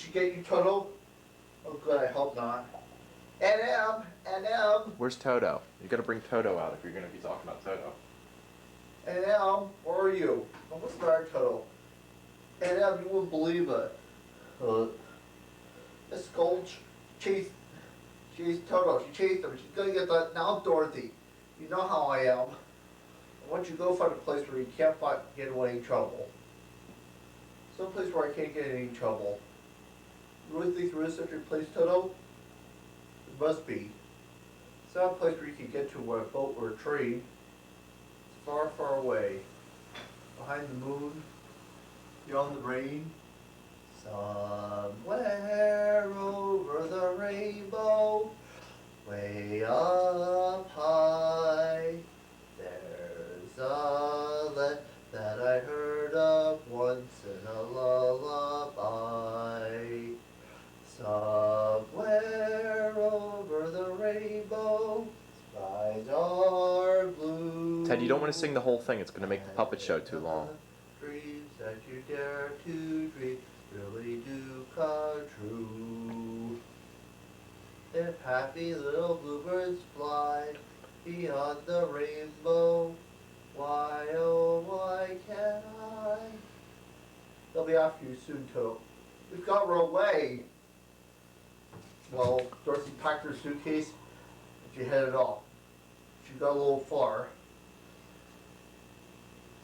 Did you get you Toto? Oh good, I hope not. NM, Where's Toto? You gotta bring Toto out if you're gonna be talking about Toto. where are you? Oh, what's the matter, Toto? NM, you wouldn't believe it. This gold chased Toto. She chased him. She's gonna get that now, Dorothy. You know how I am. I want you to go find a place where you can't get away in trouble. Some place where I can't get in any trouble. You really think there is such a place, Toto? It must be. It's not a place where you can get to a boat or a train. It's far, far away. Behind the moon, beyond the rain. Somewhere over the rainbow, way up high, there's a land that I heard of once in a lullaby. Somewhere over the rainbow, skies are blue. Ted, you don't want to sing the whole thing. It's going to make the puppet show too long. Dreams that you dare to dream really do come true. If happy little bluebirds fly beyond the rainbow, why oh why can't I? They'll be after you soon, Toto. We've got her away. Well, Dorothy packed her suitcase and she headed off. She got a little far.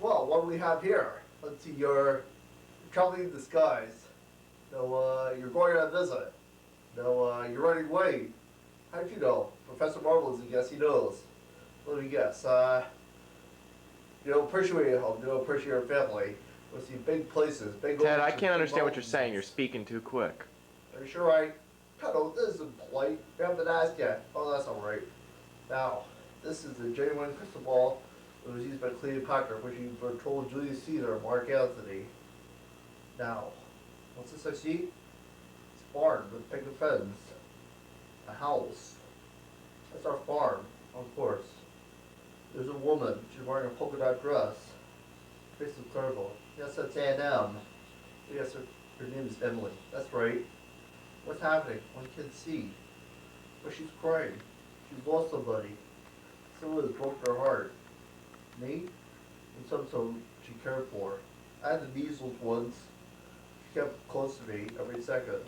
Well, what do we have here? Let's see, you're traveling in disguise. No, you're going on a visit. No, you're running away. How did you know? Professor Marvel is a guess, he knows. Let me guess, you don't appreciate your home, you don't appreciate your family. We'll see big places, big Ted, I oceans, can't big understand what you're mountains. saying. You're speaking too quick. Are you sure I... Toto, this isn't polite. We haven't asked yet. Oh, that's alright. Now, this is the genuine crystal ball that was used by Cleopatra, which you told Julius Caesar and Mark Antony. Now, what's this I see? It's a barn with picket fence. A house. That's our farm, of course. There's a woman. She's wearing a polka dot dress. Face is clerical. Yes, that's A&M. Yes, her name is Emily. That's right. What's happening? One can't see. But she's crying. She's lost somebody. Someone has broken her heart. Me? And someone she cared for. I had the measles once. She kept close to me every second.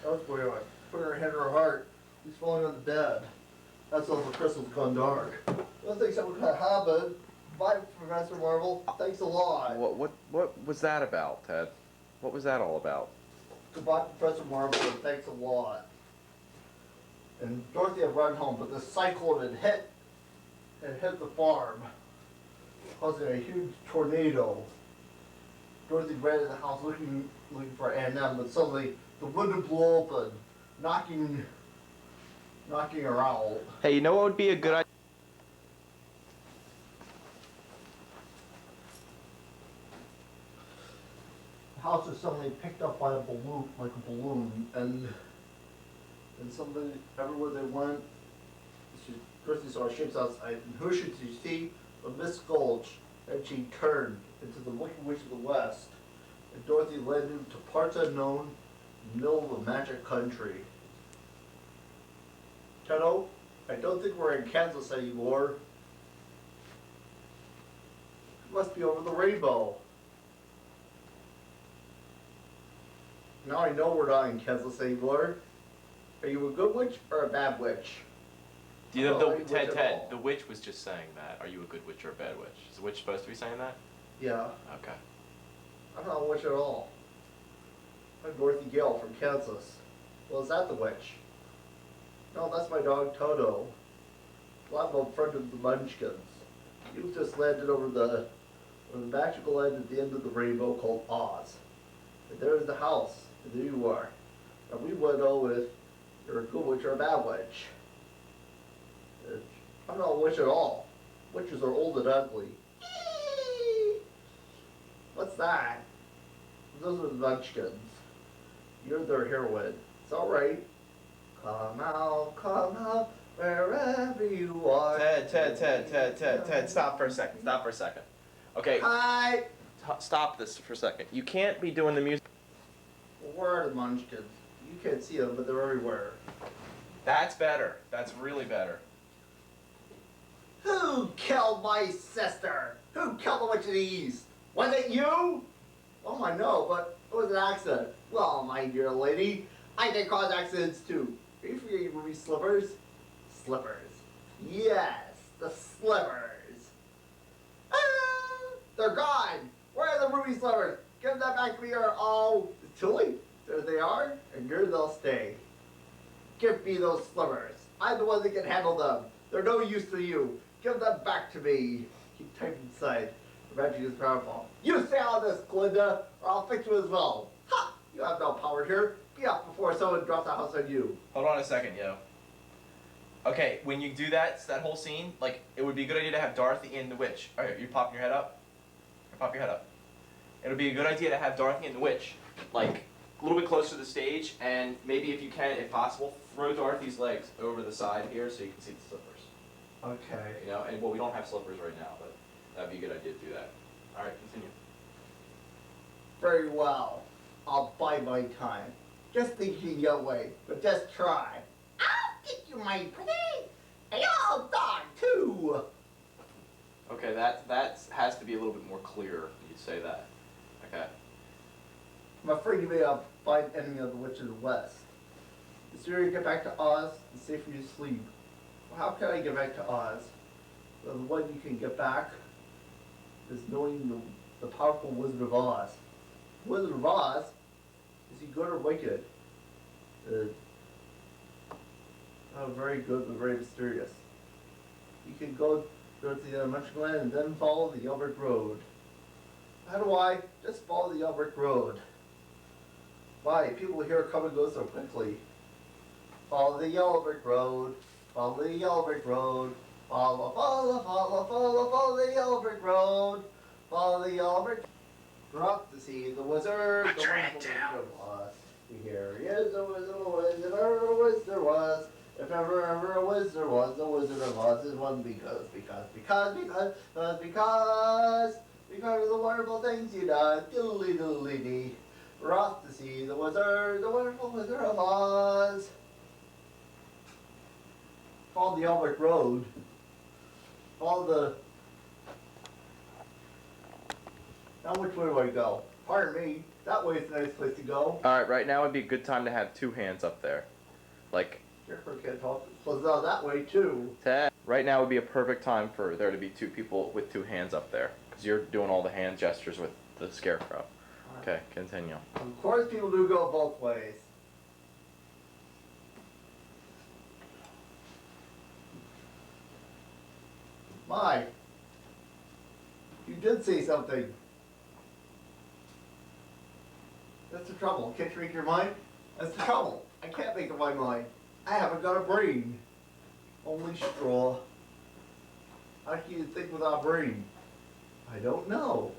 That was where I put her head in her heart. She's falling on the bed. That's all the crystal's gone dark. I don't think something could happen. Bye, Professor Marvel. Thanks a lot. What was that about, Ted? What was that all about? Goodbye, Professor Marvel, and thanks a lot. And Dorothy had run home, but the cyclone had hit the farm, causing a huge tornado. Dorothy ran to the house looking for A&M, but suddenly the window blew open, knocking her out. Hey, you know what would be a good idea? The house was suddenly picked up by a balloon, and somebody, everywhere they went, Dorothy saw ships outside, and who should she see but Miss Gulch, and she turned into the Wicked Witch of the West, and Dorothy led him to parts unknown, in the middle of a magic country. Toto, I don't think we're in Kansas anymore. It must be over the rainbow. Now I know we're not in Kansas anymore. Are you a good witch or a bad witch? You know, Ted, the witch was just saying that. Are you a good witch or a bad witch? Is the witch supposed to be saying that? Yeah. Okay. I'm not a witch at all. I'm Dorothy Gale from Kansas. Well, is that the witch? No, that's my dog Toto. Well, I'm a friend of the Munchkins. You've just landed over the magical land at the end of the rainbow called Oz. And there's the house, and there you are. And we want to know if you're a good witch or a bad witch. I'm not a witch at all. Witches are old and ugly. What's that? Those are the Munchkins. You're their heroine. It's alright. Come out, wherever you are. Ted, stop for a second. Okay. Hi! Stop this for a second. You can't be doing the music. Where are the munchkins? You can't see them, but they're everywhere. That's better. That's really better. Who killed my sister? Who killed the witch of the east? Was it you? Oh, I know, but it was an accident. Well, my dear lady, I can cause accidents too. Are you forgetting ruby slippers? Slippers. Yes, the slippers. Ah, they're gone. Where are the ruby slippers? Give them back to me or oh, it's too late. There they are, and here they'll stay. Give me those slippers. I'm the one that can handle them. They're no use to you. Give them back to me. Keep typing inside. Reggie is powerful. You stay on this, Glinda, or I'll fix you as well. Ha! You have no power here. Be off before someone drops a house on you. Hold on a second, yo. Okay, when you do that whole scene, like, it would be a good idea to have Dorothy and the witch. Alright, you popping your head up? Pop your head up. It would be a good idea to have Dorothy and the witch, like, a little bit closer to the stage, and maybe if you can, if possible, throw Dorothy's legs over the side here so you can see the slippers. Okay. You know, and well, we don't have slippers right now, but that'd be a good idea to do that. Alright, continue. Very well. I'll bide my time. Just thinking your way, but just try. I'll get you, my pretty. And you'll die too. Okay, that has to be a little bit more clear when you say that. Okay. I'm afraid you may have find enemy of the witch of the west. The sooner you get back to Oz, the safer you sleep. Well, how can I get back to Oz? Well, the one you can get back is knowing the powerful Wizard of Oz. Wizard of Oz, is he good or wicked? Very good, but very mysterious. You can go to the Munchkin Land and then follow the Yellow Brick Road. How do I? Just follow the Yellow Brick Road. Why? People here come and go so quickly. Follow the Yellow Brick Road. Follow the Yellow Brick Road. Follow, follow, follow, follow, follow the Yellow Brick Road. Follow the Yellow Brick. Drop to see the wizard. Put your head down. Here he is, the wizard, if ever a wizard was. If ever a wizard was, the Wizard of Oz is one because of the wonderful things you done. Diddly diddly dee. We're off to see the wizard, the wonderful Wizard of Oz. Follow the Yellow Brick Road. Follow the... Now which way do I go? Pardon me, that way's a nice place to go. Alright, right now would be a good time to have two hands up there. Like... Scarecrow can't talk. So no, that way too. Right now would be a perfect time for there to be two people with two hands up there. Because you're doing all the hand gestures with the Scarecrow. Okay, continue. Of course people do go both ways. My, you did say something. That's the trouble. Can't you make your mind? That's the trouble. I can't make up my mind. I haven't got a brain. Only straw. How can you think without a brain? I don't know.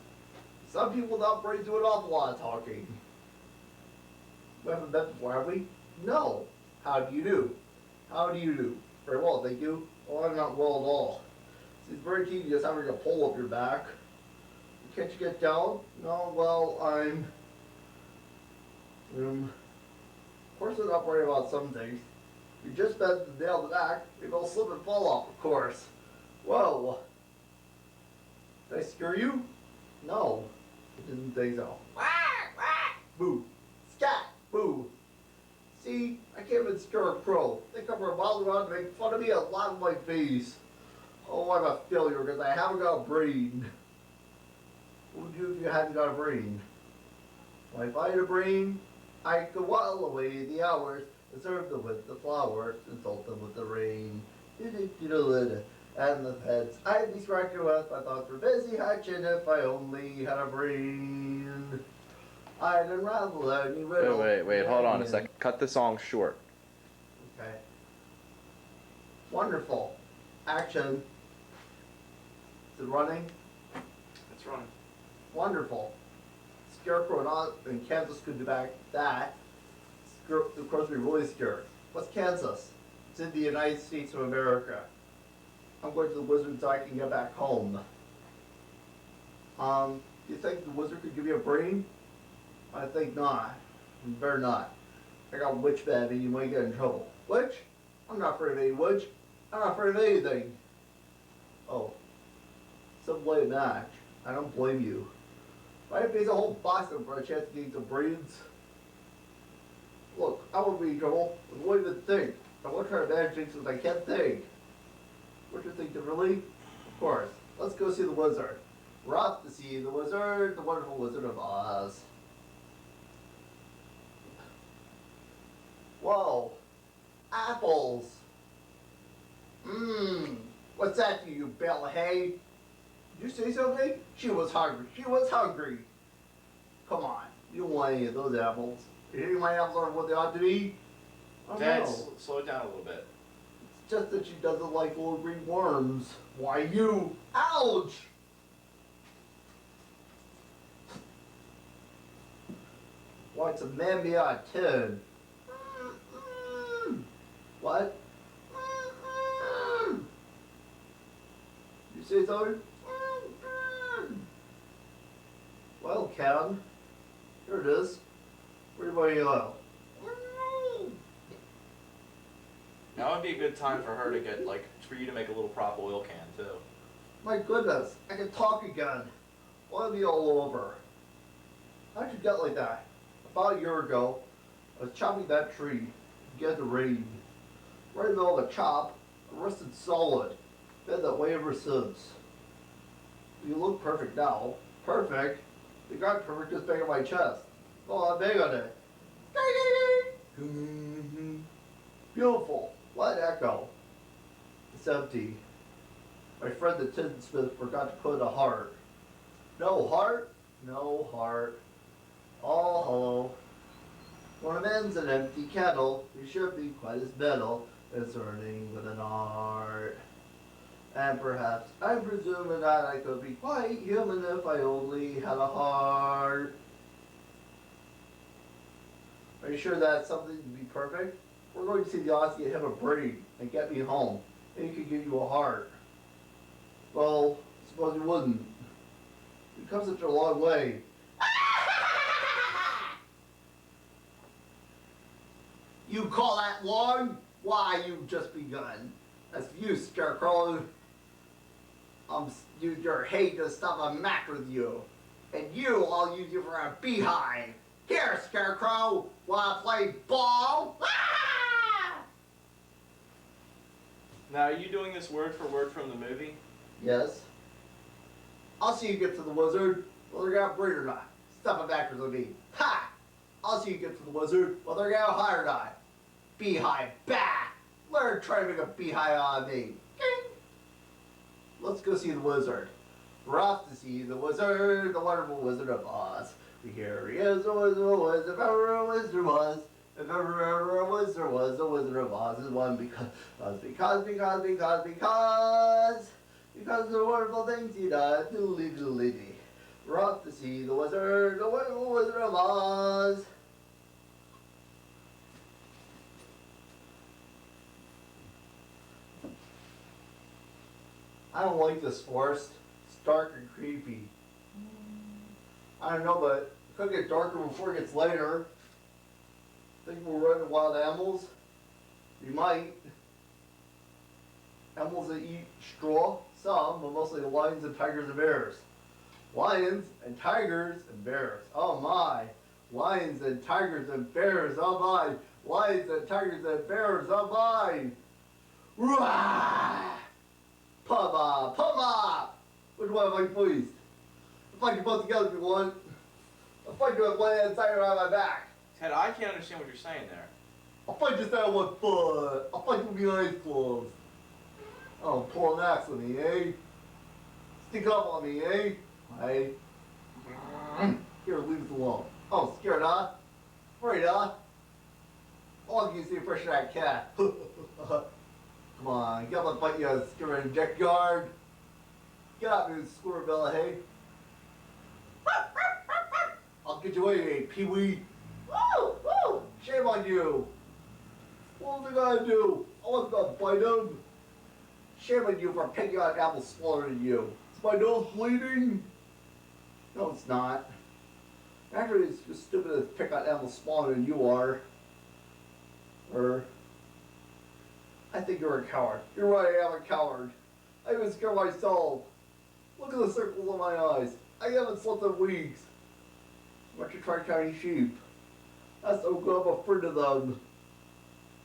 Some people without brains do an awful lot of talking. We haven't met before, have we? No. How do you do? How do you do? Very well, thank you. Oh, I'm not well at all. It's very tedious having a pole up your back. Can't you get down? No, well, of course I'm not worried about some things. You just bent the nail the back, maybe I'll slip and fall off, of course. Whoa. Did I scare you? No. I didn't think so. Boo. Scat. Boo. See, I can't even scare a crow. They come for a mile around to make fun of me and laugh in my face. Oh, I'm a failure because I haven't got a brain. What would you do if you hadn't got a brain? Well, if I had a brain, I could while away the hours and serve them with the flowers and salt them with the rain. And the heads I'd be scratching with my thoughts were busy hatching if I only had a brain. I'd unravel any riddle. Wait, hold on a second. Cut the song short. Okay. Wonderful. Action. Is it running? It's running. Wonderful. Scarecrow and Kansas could do back that. The crows would be really scared. What's Kansas? It's in the United States of America. I'm going to the wizard so I can get back home. Do you think the wizard could give me a brain? I think not. You better not. I got witch babby, you might get in trouble. Witch? I'm not afraid of any witch. I'm not afraid of anything. Oh, some blame match. I don't blame you. I face a whole box of for a chance to get some brains. Look, I won't be in trouble. What do you even think? I won't try to manage things since I can't think. What you think, really? Of course. Let's go see the wizard. We're off to see the wizard, the wonderful Wizard of Oz. Whoa. Apples. Mmm. What's that to you, bale of hay? Did you say something? She was hungry. She was hungry. Come on. You don't want any of those apples. You think my apples aren't what they ought to be? I don't Dad, know. slow it down a little bit. It's just that she doesn't like little green worms. Why you? Ouch! Why, it's a man me out of 10. What? You say something? Well, Kevin, here it is. Where do you go? Now would be a good time for her to get, like, for you to make a little prop oil can, too. My goodness, I can talk again. I'll be all over. How'd you get like that? About a year ago, I was chopping that tree to get the rain. Right in the middle of a chop, I rested solid. Been that way ever since. You look perfect now. Perfect? You got perfect just bang on my chest. Oh, I'm bang on it. Beautiful. What an echo. It's empty. My friend the tinsmith forgot to put a heart. No heart? No heart. All hollow. When a man's an empty kettle, he should be quite as metal as earning with an art. And perhaps I'm presuming that I could be quite human if I only had a heart. Are you sure that's something to be perfect? We're going to see the odds to get him a brain and get me home. And he could give you a heart. Well, suppose you wouldn't. You've come such a long way. You call that long? Why, you've just begun. As for you, Scarecrow, use your hate to stop a match with you. And you, I'll use you for a beehive. Here, Scarecrow, wanna play ball? Now, are you doing this word for word from the movie? Yes. I'll see you get to the wizard, whether you're gonna breed or not. Stop it backwards with me. Ha! I'll see you get to the wizard, whether you're gonna hire or not. Beehive, bah! Learn to try to make a beehive out of me. Let's go see the wizard. We're off to see the wizard, the wonderful Wizard of Oz. Here he is, the Wizard of Oz, if ever a wizard was. If ever a wizard was, the Wizard of Oz is one because of the wonderful things he does. Doodly doodly dee. We're off to see the wizard, the wonderful Wizard of Oz. I don't like this forest. It's dark and creepy. I don't know, but it could get darker before it gets lighter. Think we're running wild animals? We might. Animals that eat straw? Some, but mostly lions and tigers and bears. Lions and tigers and bears. Oh my. Lions and tigers and bears. Oh my. Lions and tigers and bears. Oh my. Rah! Puma! Puma! Which one am I pleased? I'll fight you both together if you want. I'll fight you with one hand tied around my back. Ted, I can't understand what you're saying there. I'll fight you down with foot. I'll fight you with my eyes closed. Oh, pull an axe on me, eh? Stick up on me, eh? Hey. Here, leave us alone. Oh, scared, huh? Afraid, huh? How long can you stay fresh that cat? Come on, get up and fight you a scared in junkyard. Get out, you squirrel, hey? I'll get you away, Pee-wee. Woo! Woo! Shame on you. What was I gonna do? I wasn't gonna bite him. Shame on you for picking out an apple smaller than you. Is my nose bleeding? No, it's not. Actually, it's just stupid to pick on animals smaller than you are. Or, I think you're a coward. You're right, I am a coward. I even scared myself. Look at the circles on my eyes. I haven't slept in weeks. Why don't you try counting sheep? That's so good, I'm afraid of them.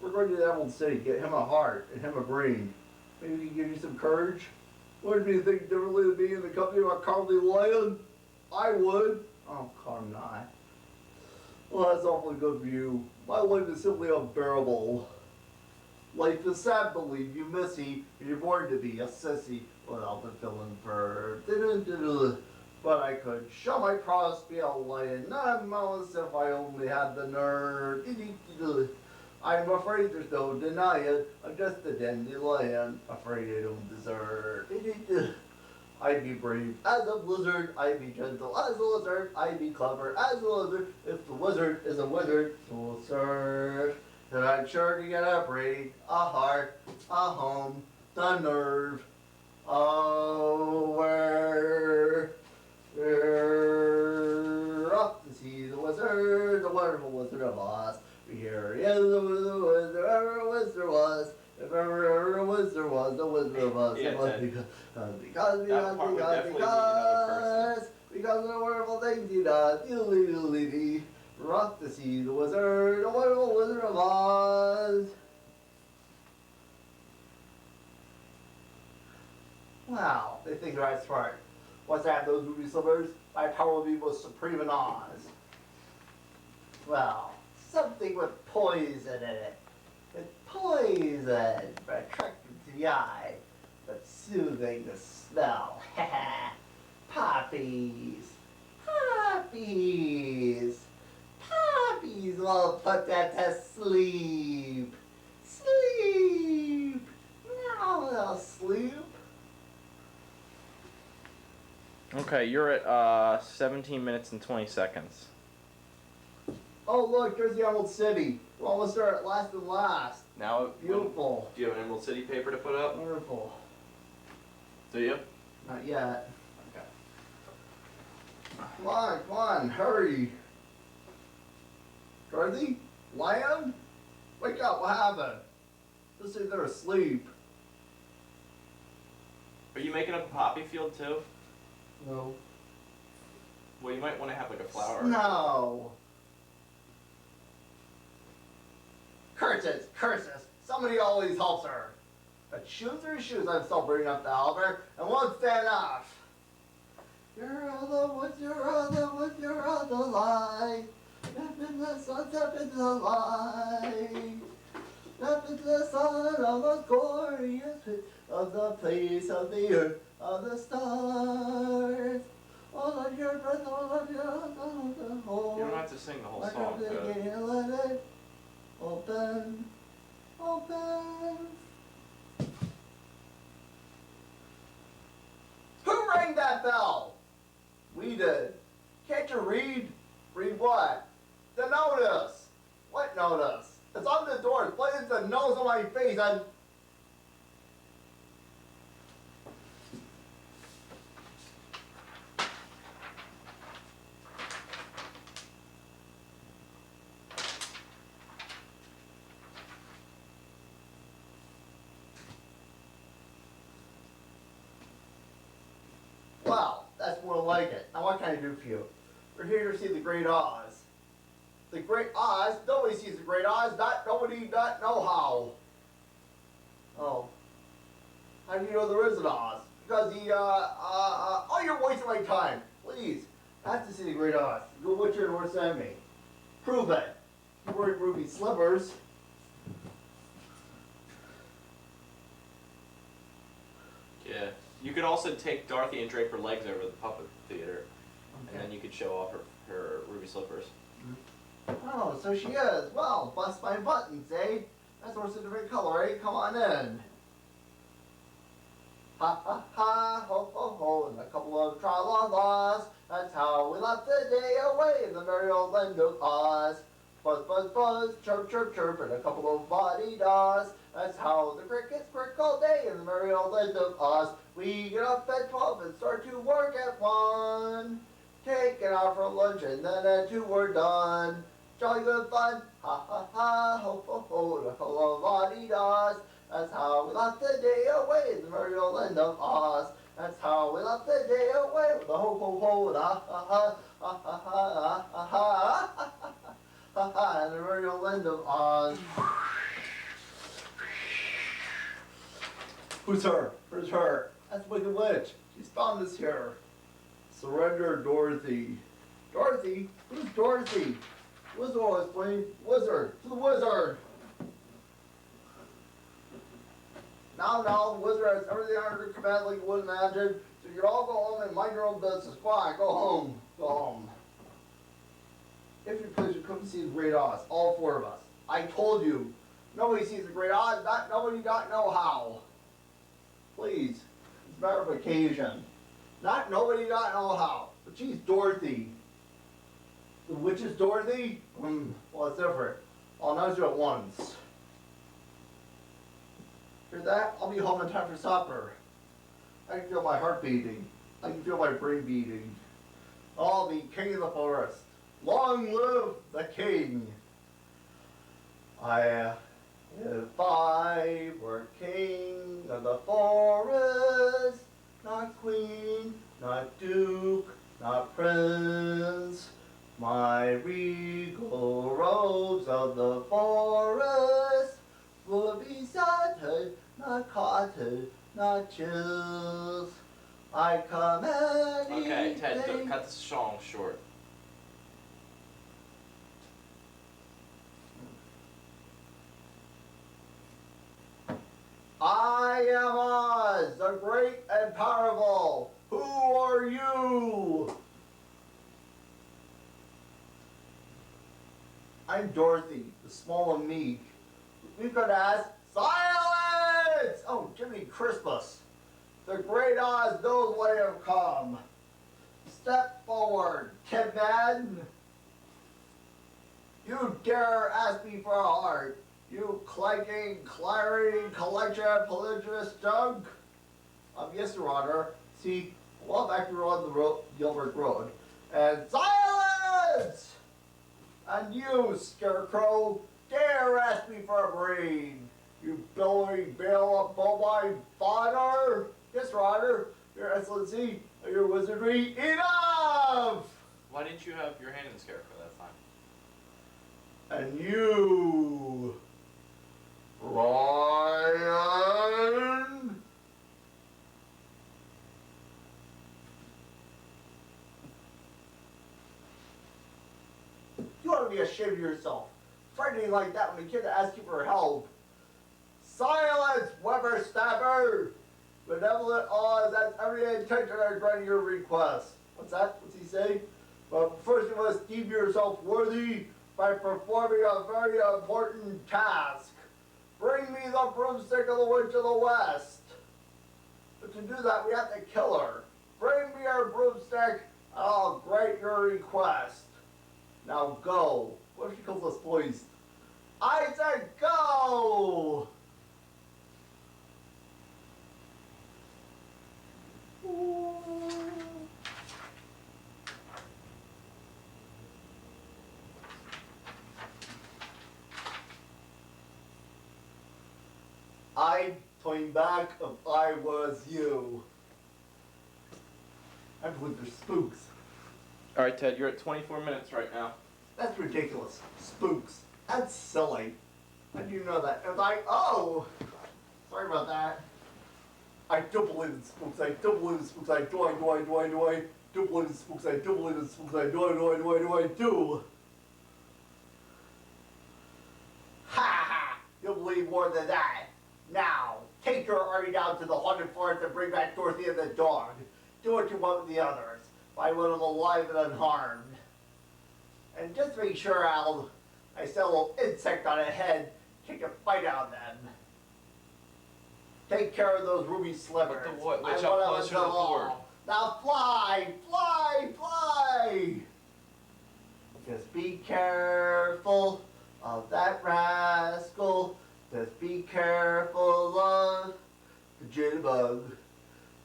We're going to the Emerald City, get him a heart and him a brain. Maybe we can give you some courage? Wouldn't you think differently to be in the company of a cowardly lion? I would. Oh, come not. Well, that's awfully good for you. My life is simply unbearable. Life is sad, believe you, missy, and you're born to be a sissy without the feeling for but I could show my prowess, be a lion, not a mouse if I only had the nerve. I'm afraid there's no denying, I'm just a dandelion, afraid I don't deserve. I'd be brave as a blizzard, I'd be gentle as a lizard, I'd be clever as a lizard, if the wizard is a wizard, so will serve. Then I'm sure to get a brain, a heart, a home, the nerve. Oh, we're up to see the wizard, the wonderful Wizard of Oz. Here he is, the wizard, ever a wizard was. If ever a wizard was, the Wizard of Oz. Yeah, It must Ted. because of the wonderful things he does. We're off to see the wizard, the wonderful Wizard of Oz. Wow, they think they're smart. What's that, those ruby slippers? My power will be most supreme in Oz. Well, something with poison in it. With poison, attractive to the eye, but soothing the smell. Poppies. Poppies. Poppies will put that to sleep. Sleep. Now they'll sleep. Okay, you're at 17 minutes and 20 seconds. Oh look, there's the Emerald City. We're almost there at last and last. Now, Beautiful. do you have an Emerald City paper to put up? Wonderful. Do you? Not yet. Okay. Come on, hurry. Dorothy? Lion? Wake up, what happened? Just say they're asleep. Are you making up a poppy field too? No. Well, you might want to have like a flower. No. Curses, curses. Somebody always helps her. But shoes are shoes, I'm still bringing up the help her, and won't stand off. You're all the woods, you're all the woods, you're all the light. Up in the sun, up in the light. Up in the sun of the glorious of the face of the earth, of the stars. All of your breath, all of your whole. You don't have to sing the whole song. Let it open, open. Who rang that bell? We did. Can't you read? Read what? The notice. What notice? It's on the door. It's plain as the nose on my face. Wow, that's more like it. Now what can I do for you? We're here to see the Great Oz. The Great Oz? Nobody sees the Great Oz. Nobody not know how. Oh. How do you know there is an Oz? Because oh, you're wasting my time. Please. I have to see the Great Oz. Go what's your Lord send me. Prove it. You're wearing ruby slippers. Yeah. You could also take Dorothy and drape her legs over the puppet theater, Okay. and then you could show off her ruby slippers. Oh, so she is. Well, bust my buttons, eh? That's what's a different color, eh? Come on in. Ha ha ha, ho ho ho, and a couple of tra-la-las. That's how we left the day away in the merry old land of Oz. Buzz, buzz, buzz, chirp, chirp, chirp, and a couple of body-daws. That's how the crickets crick all day in the merry old land of Oz. We get up at 12 and start to work at 1. taken out for lunch, and then at 2 we're done. Jolly good fun, ha ha ha, ho ho ho, the ho la di das. That's how we left the day away in the merry old land of Oz. That's how we left the day away with the ho ho ho, the ha ha ha, ha ha ha, ha ha ha ha, in the merry old land of Oz. Who's her? Who's her? That's Wicked Witch. She's found us here. Surrender, Dorothy. Dorothy? Who's Dorothy? Wizard will explain. Wizard. To the wizard. Now, the wizard has everything under command like you would imagine. So you can all go home and mind your own business. Fine, go home. Go home. If you please, you come see the Great Oz. All 4 of us. I told you. Nobody sees the Great Oz. Nobody don't know how. Please. It's a matter of occasion. Nobody don't know how. But she's Dorothy. The witch is Dorothy? Well, it's different. I'll announce you at once. Hear that? I'll be home in time for supper. I can feel my heart beating. I can feel my brain beating. I'll be king of the forest. Long live the king. If I were king of the forest, not queen, not duke, not prince, my regal robes of the forest would be satin, not cotton, not chills. I command. Okay, Ted, cut this song short. I am Oz, the great and powerful. Who are you? I'm Dorothy, the small and meek. We've got to ask, silence! Oh, Jiminy Christmas. The great Oz knows why I have come. Step forward, Tin Man. You dare ask me for a heart, you clanking, clattering collection of polygynous junk? Yes, Your Honor. See, a while back we were on the Gilbert Road. And silence! And you, Scarecrow, dare ask me for a brain? You billowing bale of bovine fodder? Yes, Your Honor. Your Excellency, your wizardry, enough! Why didn't you have your hand in the scarecrow that time? And you, Ryan? You ought to be ashamed of yourself. Frightening like that when a kid asks you for help. Silence, whippersnapper! Benevolent Oz has every intention of granting your request. What's that? What's he say? But first you must deem yourself worthy by performing a very important task. Bring me the broomstick of the Witch of the West. But to do that, we have to kill her. Bring me her broomstick, and I'll grant your request. Now go. What if she calls us boys? I said go! I'd turn back if I was you. I believe they're spooks. Alright, Ted, you're at 24 minutes right now. That's ridiculous. Spooks. That's silly. How do you know that? Oh! Sorry about that. I do believe in spooks. I do believe in spooks. I do believe in spooks. I do believe in spooks. I do. Ha ha! You'll believe more than that. Now, take your army down to the haunted forest and bring back Dorothy and the dog. Do what you want with the others. I want them alive and unharmed. And just make sure I set a little insect on a head, take a bite out of them. Take care of those ruby slivers. But the witch up closer to the board. Now fly, fly, fly! Just be careful of that rascal. Just be careful of the jitterbug.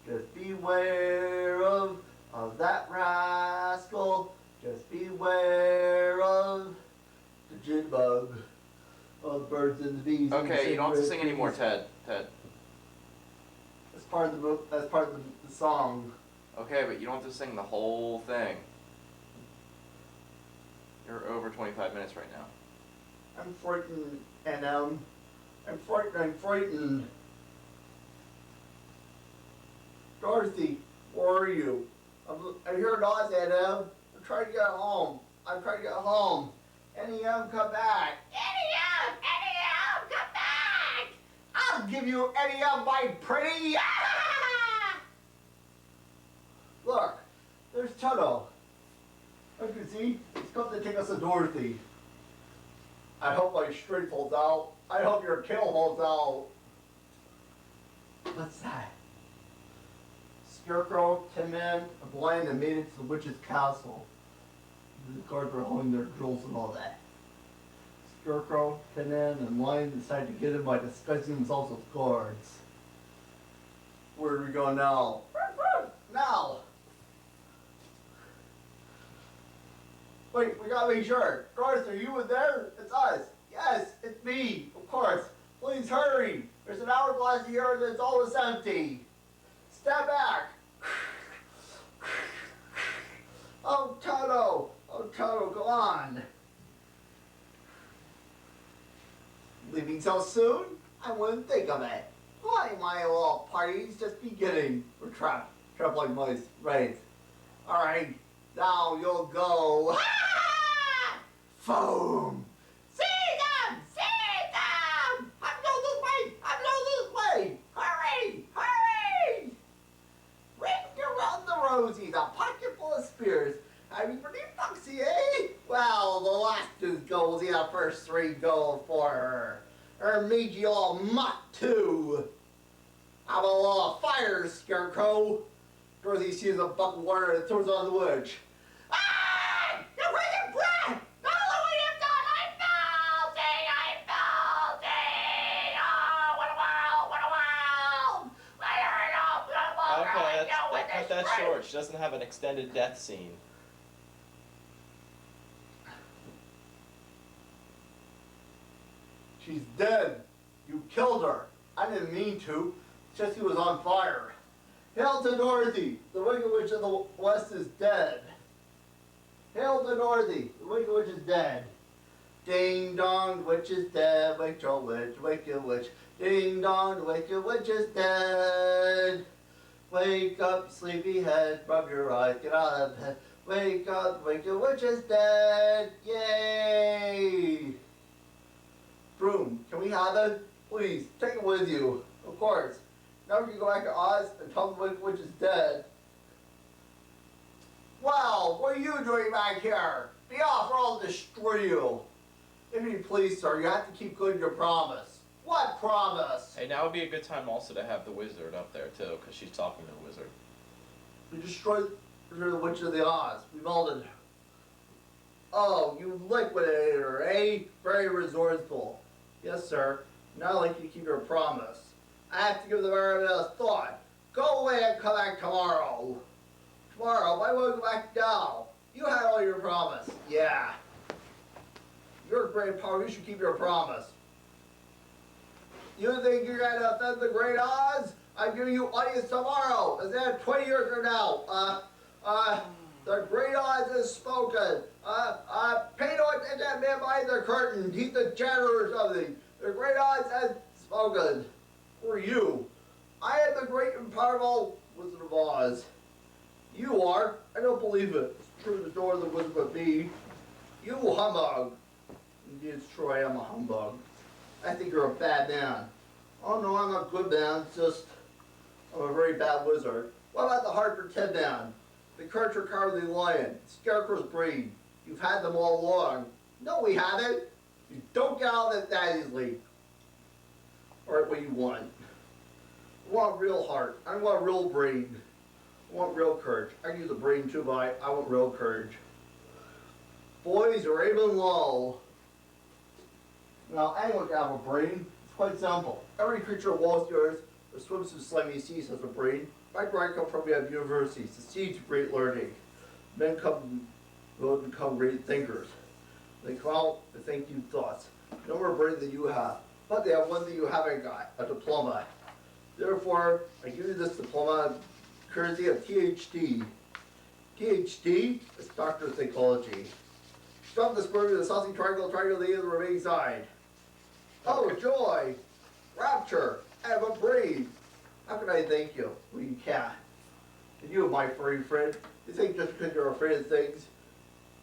Just beware of of that rascal. Just beware of the jitterbug of the birds and the bees. Okay, you don't have to sing anymore, Ted. Ted. That's part of the song. Okay, but you don't have to sing the whole thing. You're over 25 minutes right now. I'm frightened, and I'm frightened. Dorothy, where are you? I hear a noise, Adam. I'm trying to get home. NEM, come back. NEM, come back. I'll give you NEM, my pretty. Look, there's Tuttle. Look, you see, he's come to take us to Dorothy. I hope my string falls out. I hope your kill falls out. What's that? Scarecrow, Tin Man, a blind and made it to the witch's castle. The guards were holding their drills and all that. Scarecrow, Tin Man, and Lion decided to get him by disguising themselves as guards. Where are we going now? Now! Wait, we gotta make sure. Guards, are you in there? It's us. Yes, it's me, of course. Please hurry. There's an hourglass here and it's almost empty. Step back. Oh, Toto, go on. Leaving so soon? I wouldn't think of it. Why, my little party's just beginning. We're trapped like mice, right? All right, now you'll go. Foam. See them! I'm going this way. Hurry! Ring around the rosies, a pocket full of spears. I mean, pretty foxy, eh? Well, the last is gold, the first three go for her. Her made you all mutt, too. Have a little fire, Scarecrow. Dorothy sees a bucket of water and throws it on the witch. Ah! You're breathing breath! Not only what you've done, I'm melting! Oh, what a world! Okay, cut that short. She doesn't have an extended death scene. She's dead. You killed her. I didn't mean to. Just she was on fire. Hail to Dorothy! The Wicked Witch of the West is dead. Hail to Dorothy! The Wicked Witch is dead. Ding dong, the witch is dead. Wake your witch, wicked witch. Ding dong, the wicked witch is dead. Wake up, sleepyhead, rub your eyes, get out of bed. Wake up, the wicked witch is dead. Yay! Broom, can we have it? Please, take it with you. Of course. Now we can go back to Oz and tell the Wicked Witch is dead. Well, what are you doing back here? Be off or I'll destroy you. If you please, sir, you have to keep good your promise. What promise? Hey, now would be a good time also to have the wizard up there, too, because she's talking to the wizard. We destroyed the Witch of the Oz. We melted. Oh, you liquidated her, eh? Very resourceful. Yes, sir. Now I'd like you to keep your promise. I have to give the very bit of thought. Go away and come back tomorrow. Tomorrow? Why won't you go back now? You had all your promise. Yeah. You're a great power. You should keep your promise. You think you're going to offend the great Oz? I'm giving you audience tomorrow. Is that 20 years from now? The great Oz has spoken. Pay no attention to that man behind the curtain. He's the janitor or something. The great Oz has spoken. Who are you? I am the great and powerful Wizard of Oz. You are? I don't believe it. It's true the door of the wizard would be. You humbug. Indeed, it's true, I am a humbug. I think you're a bad man. Oh no, I'm a good man. It's just, I'm a very bad wizard. What about the Hartford Tin Man? The Kircher Cowardly Lion? Scarecrow's breed? You've had them all along. No, we haven't. You don't get out of it that easily. Alright, what do you want? I want real heart. I want real brain. I want real courage. I can use a brain too, but I want real courage. Boys are even low. Now, anyone can have a brain. It's quite simple. Every creature walks the earth or swims through slimy seas has a brain. Back where I come from, we have universities, the seeds of great learning. Men will become great thinkers. They come out and think deep thoughts. No more brain than you have, but they have one that you haven't got, a diploma. Therefore, I give you this diploma courtesy of PhD. PhD is Doctor of Psychology. From the sperm to the saucy triangle, triangle the other remaining side. Oh, joy, rapture, I have a brain. How can I thank you? Well, you can't. And you, my furry friend, you think just because you're afraid of things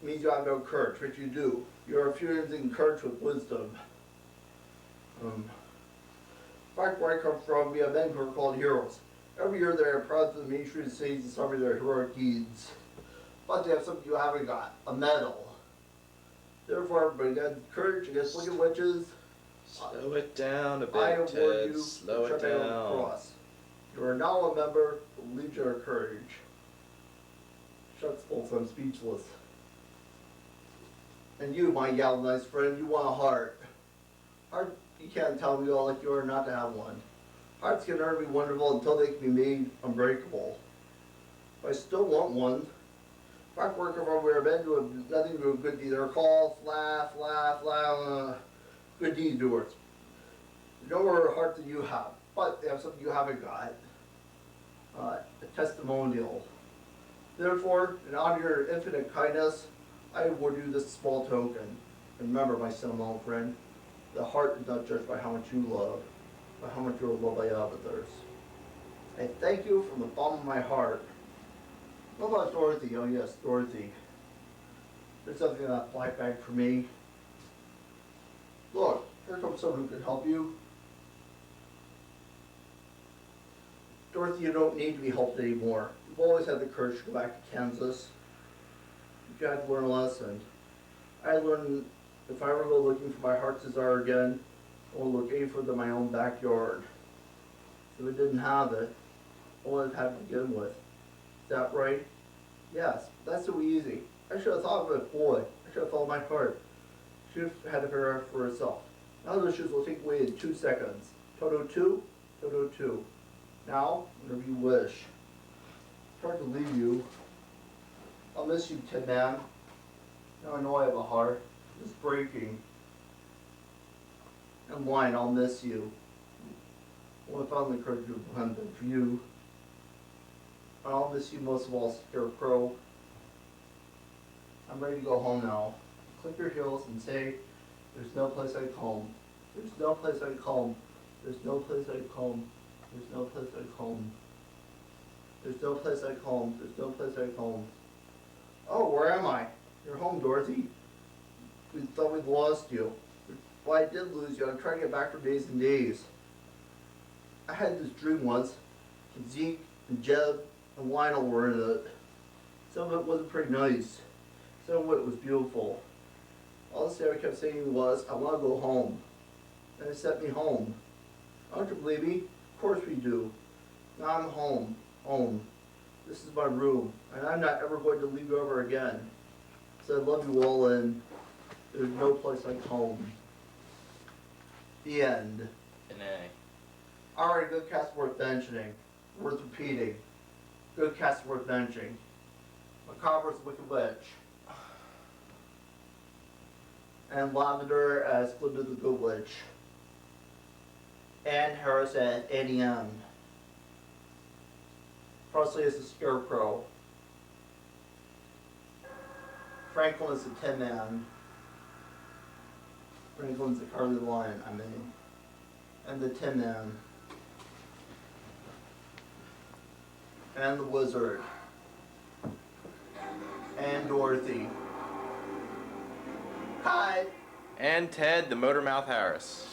means you have no courage, which you do. You're infusing courage with wisdom. Back where I come from, we have men who are called heroes. Every year they are proud to the mainstream stage and celebrate their heroic deeds. But they have something you haven't got, a medal. Therefore, everybody got courage against wicked witches. Slow it down a I bit, award Ted. you Slow the it Triumph down. Cross. You are now a member of the Legion of Courage. Shucks, folks, I'm speechless. And you, my galvanized friend, you want a heart. Heart, you can't tell me all like you are not to have one. Hearts can never be wonderful until they can be made unbreakable. But I still want one. Back worker from where men do nothing to do a good deed. They're called good deed doers. No more heart than you have, but they have something you haven't got. A testimonial. Therefore, in honor of your infinite kindness, I award you this small token. And remember, my sentimental friend, the heart is not judged by how much you love, but how much you are loved by others. I thank you from the bottom of my heart. What about Dorothy? Oh yes, Dorothy. There's something in that black bag for me. Look, here comes someone who can help you. Dorothy, you don't need to be helped anymore. You've always had the courage to go back to Kansas. You had to learn a lesson. I learned if I ever go looking for my heart's desire again, I will look any further than my own backyard. If I didn't have it, I would have had to begin with. Is that right? Yes, that's so easy. I should have thought of it, boy. I should have followed my heart. She should have had to figure it out for herself. Now those shoes will take away in 2 seconds. Toto 2, Toto 2. Now, whenever you wish. It's hard to leave you. I'll miss you, Tin Man. Now I know I have a heart. It's breaking. And wine, I'll miss you. Well, I found the courage to hunt for you. I'll miss you most of all, Scarecrow. I'm ready to go home now. Click your heels and say, there's no place like home. There's no place like home. There's no place like home. There's no place like home. There's no place like home. There's no place like home. Oh, where am I? You're home, Dorothy. We thought we'd lost you. Well, I did lose you. I'm trying to get back for days and days. I had this dream once. Zeke and Jeb and Lionel were in it. Some of it wasn't pretty nice. Some of it was beautiful. All Sarah kept saying was, I want to go home. And it sent me home. Don't you believe me? Of course we do. Now I'm home. Home. This is my room. And I'm not ever going to leave you ever again. So I love you all and there's no place like home. The end. Alright, good cast worth mentioning. Worth repeating. Good cast worth mentioning. Macabre's Wicked Witch. And Lavender as Glinda the Good Witch. Anne Harris as Annie M. Parsley as the Scarecrow. Franklin is the Tin Man. Franklin's the Cowardly Lion, I mean. And the Tin Man. And the Wizard. And Dorothy. Hi! And Ted, the Motor Mouth Harris.